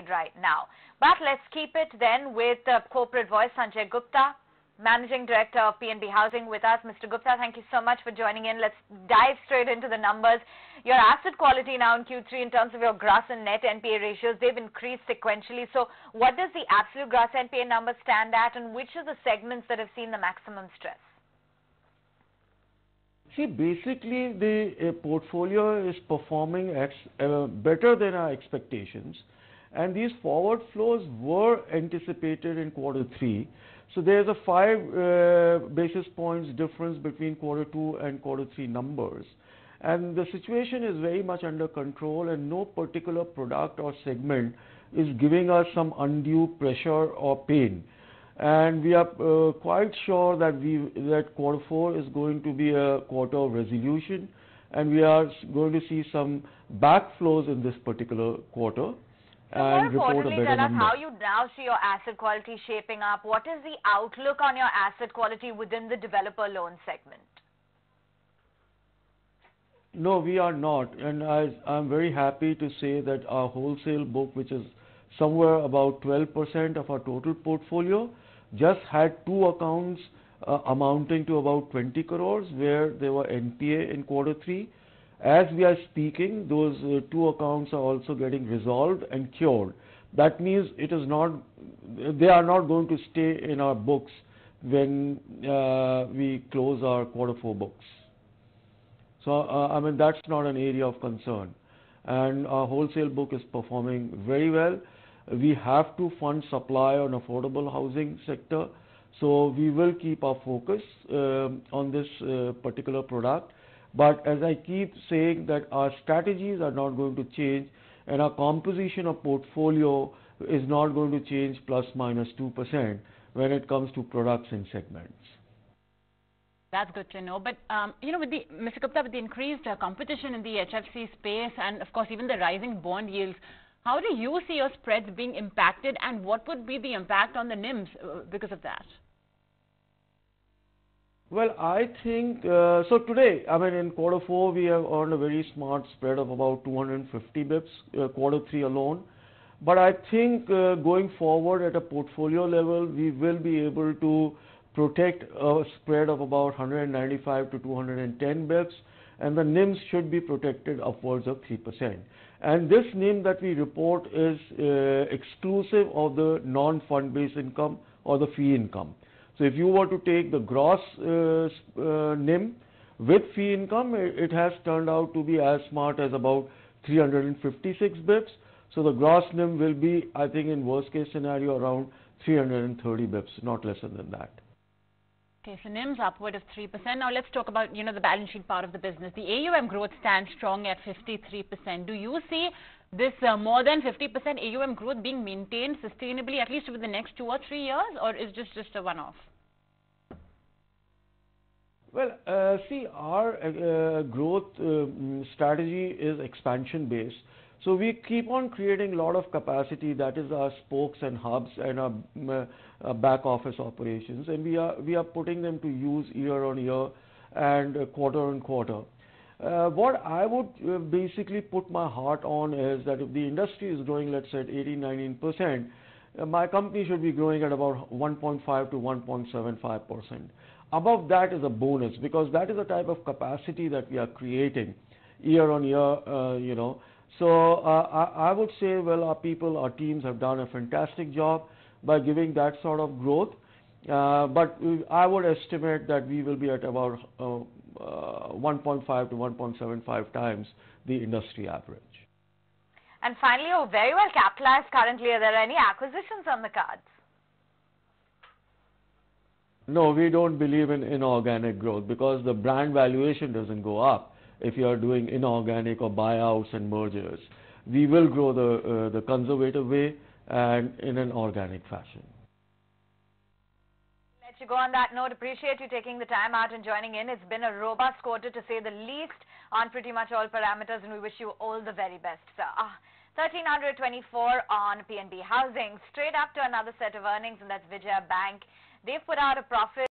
trade right now. But let's keep it then with corporate voice Sanjaya Gupta, Managing Director of PNB Housing with us. Mr. Gupta, thank you so much for joining in. Let's dive straight into the numbers. Your asset quality now in Q3 in terms of your gross and net NPA ratios, they've increased sequentially. So what does the absolute gross NPA number stand at, and which are the segments that have seen the maximum stress? See, basically the portfolio is performing better than our expectations, and these forward flows were anticipated in quarter 3. So there's a 5 basis points difference between quarter 2 and quarter 3 numbers. And the situation is very much under control, and no particular product or segment is giving us some undue pressure or pain. And we are quite sure that quarter 4 is going to be a quarter of resolution, and we are going to see some backflows in this particular quarter. So more importantly, tell us how you now see your asset quality shaping up. What is the outlook on your asset quality within the developer loan segment? No, we are not. And I'm very happy to say that our wholesale book, which is somewhere about 12% of our total portfolio, just had 2 accounts amounting to about 20 crores where they were NPA in quarter 3. As we are speaking, those 2 accounts are also getting resolved and cured. That means they are not going to stay in our books when we close our quarter 4 books. So, I mean, that's not an area of concern. And our wholesale book is performing very well. We have to fund supply on affordable housing sector. So we will keep our focus on this particular product. But as I keep saying, that our strategies are not going to change, and our composition of portfolio is not going to change plus minus 2% when it comes to products and segments. That's good to know. But, Mr. Gupta, with the increased competition in the HFC space and, of course, even the rising bond yields, how do you see your spreads being impacted, and what would be the impact on the NIMs because of that? Well, I think, so today, I mean, in quarter 4, we have earned a very smart spread of about 250 bips, quarter 3 alone. But I think going forward at a portfolio level, we will be able to protect a spread of about 195 to 210 bips, and the NIMs should be protected upwards of 3%. And this NIM that we report is exclusive of the non-fund-based income or the fee income. So if you were to take the gross NIM with fee income, it has turned out to be as smart as about 356 bips. So the gross NIM will be, I think, in worst case scenario, around 330 bips, not lesser than that. Okay, so NIM's upward of 3%. Now let's talk about, the balance sheet part of the business. The AUM growth stands strong at 53%. Do you see this more than 50% AUM growth being maintained sustainably, at least over the next 2 or 3 years, or is this just a one-off? Well, see, our growth strategy is expansion-based. So we keep on creating a lot of capacity, that is our spokes and hubs and our back office operations, and we are putting them to use year on year and quarter on quarter. What I would basically put my heart on is that if the industry is growing, let's say at 18-19%, my company should be growing at about 1.5 to 1.75%. Above that is a bonus, because that is the type of capacity that we are creating year on year, So I would say, well, our teams have done a fantastic job by giving that sort of growth. But I would estimate that we will be at about 1.5 to 1.75 times the industry average. And finally, you're very well capitalized currently. Are there any acquisitions on the cards? No, we don't believe in inorganic growth, because the brand valuation doesn't go up if you are doing inorganic or buyouts and mergers. We will grow the conservative way and in an organic fashion. Let you go on that note. Appreciate you taking the time out and joining in. It's been a robust quarter, to say the least, on pretty much all parameters, and we wish you all the very best, sir. 1324 on PNB Housing. Straight up to another set of earnings, and that's Vijaya Bank. They've put out a profit